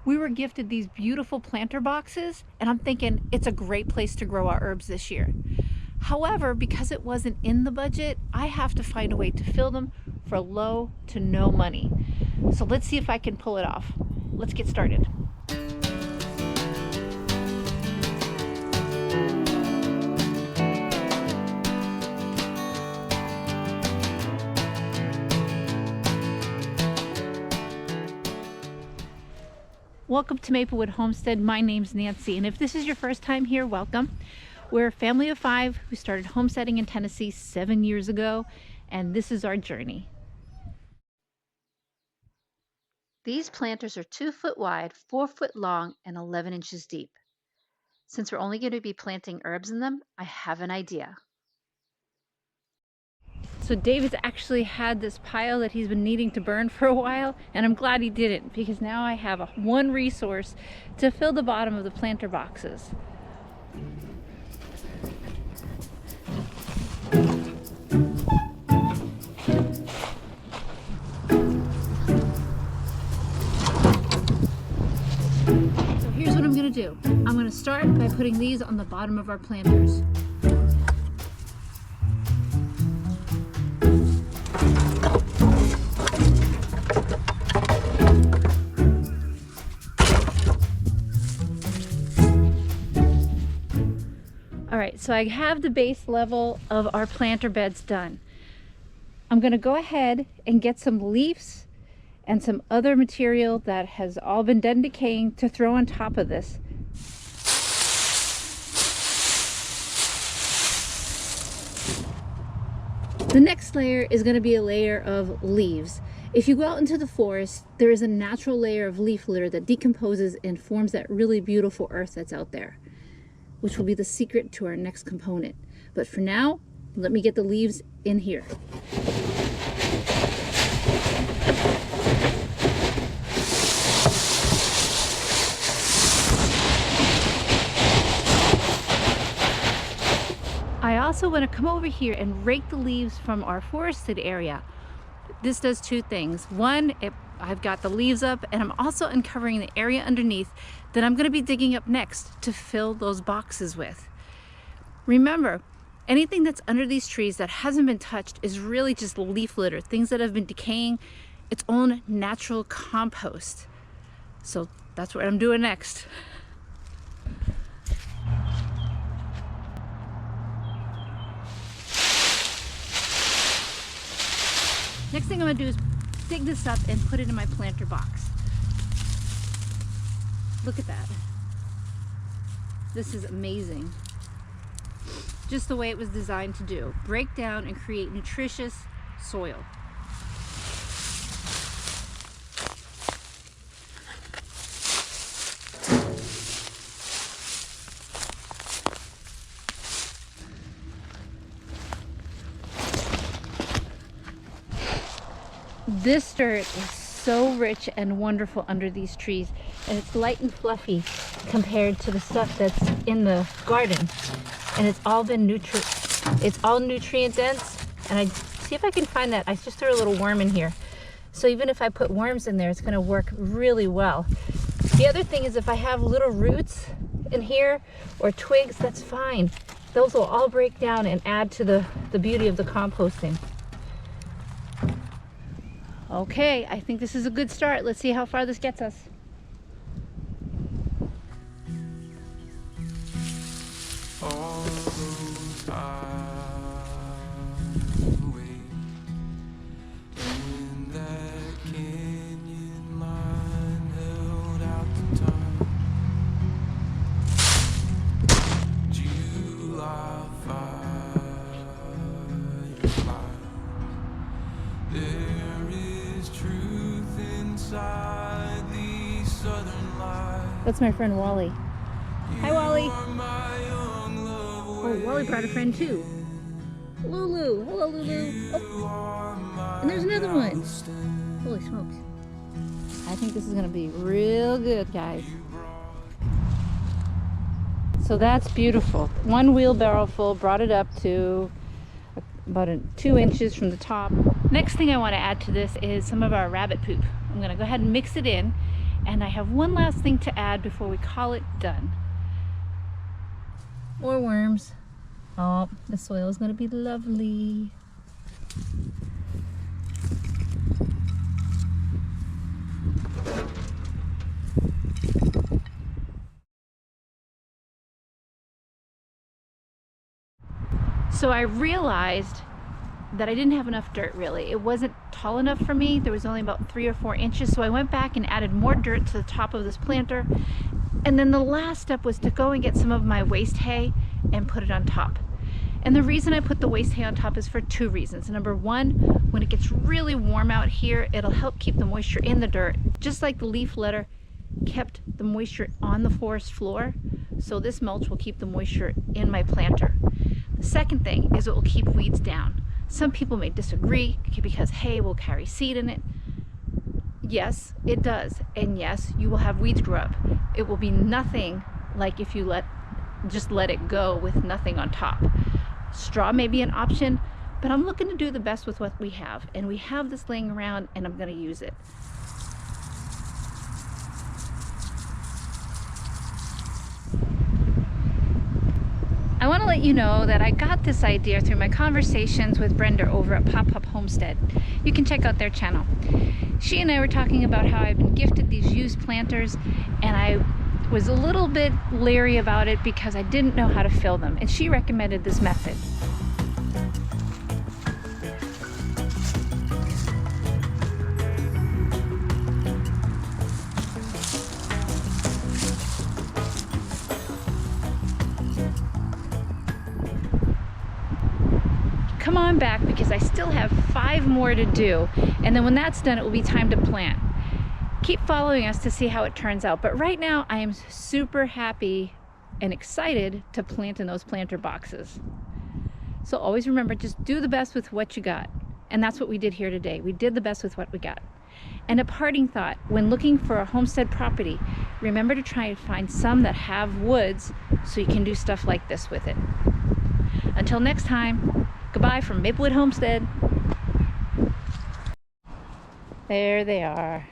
we were gifted these beautiful planter boxes, and I'm thinking it's a great place to grow our herbs this year. However, because it wasn't in the budget, I have to find a way to fill them for low to no money. So let's see if I can pull it off. Let's get started. Welcome to Maplewood Homestead. My name's Nancy, and if this is your first time here, welcome. We're a family of 5 who started homesteading in Tennessee 7 years ago, and this is our journey. These planters are 2 foot wide, 4 foot long, and 11 inches deep. Since we're only going to be planting herbs in them, I have an idea. So David's actually had this pile that he's been needing to burn for a while, and I'm glad he didn't, because now I have one resource to fill the bottom of the planter boxes. So here's what I'm going to do. I'm going to start by putting these on the bottom of our planters. Alright, so I have the base level of our planter beds done. I'm going to go ahead and get some leaves and some other material that has all been done decaying to throw on top of this. The next layer is going to be a layer of leaves. If you go out into the forest, there is a natural layer of leaf litter that decomposes and forms that really beautiful earth that's out there, which will be the secret to our next component. But for now, let me get the leaves in here. I also want to come over here and rake the leaves from our forested area. This does 2 things. One, I've got the leaves up, and I'm also uncovering the area underneath that I'm going to be digging up next to fill those boxes with. Remember, anything that's under these trees that hasn't been touched is really just leaf litter, things that have been decaying, its own natural compost. So that's what I'm doing next. Next thing I'm going to do is dig this up and put it in my planter box. Look at that. This is amazing. Just the way it was designed to do. Break down and create nutritious soil. This dirt is so rich and wonderful under these trees, and it's light and fluffy compared to the stuff that's in the garden, and it's all nutrient dense. And I see if I can find that. I just threw a little worm in here, so even if I put worms in there, it's going to work really well. The other thing is, if I have little roots in here or twigs, that's fine. Those will all break down and add to the beauty of the composting. Okay, I think this is a good start. Let's see how far this gets us. That's my friend Wally. Hi, Wally. Oh, Wally brought a friend too. Lulu. Hello, Lulu. Oh. And there's another one. Holy smokes. I think this is going to be real good, guys. So that's beautiful. One wheelbarrow full, brought it up to about 2 inches from the top. Next thing I want to add to this is some of our rabbit poop. I'm going to go ahead and mix it in, And I have one last thing to add before we call it done. More worms. Oh, the soil is going to be lovely. So I realized that I didn't have enough dirt really. It wasn't tall enough for me. There was only about 3 or 4 inches. So I went back and added more dirt to the top of this planter. And then the last step was to go and get some of my waste hay and put it on top. And the reason I put the waste hay on top is for 2 reasons. Number 1, when it gets really warm out here, it'll help keep the moisture in the dirt, just like the leaf litter kept the moisture on the forest floor. So this mulch will keep the moisture in my planter. The second thing is it will keep weeds down. Some people may disagree because hay will carry seed in it. Yes, it does. And yes, you will have weeds grow up. It will be nothing like if you just let it go with nothing on top. Straw may be an option, but I'm looking to do the best with what we have. And we have this laying around and I'm going to use it. I want to let you know that I got this idea through my conversations with Brenda over at Pop-Up Homestead. You can check out their channel. She and I were talking about how I've been gifted these used planters, and I was a little bit leery about it because I didn't know how to fill them, and she recommended this method. Come on back because I still have 5 more to do, and then when that's done it will be time to plant. Keep following us to see how it turns out, but right now I am super happy and excited to plant in those planter boxes. So always remember, just do the best with what you got, and that's what we did here today. We did the best with what we got. And a parting thought, when looking for a homestead property, remember to try and find some that have woods so you can do stuff like this with it. Until next time, goodbye from Maplewood Homestead. There they are.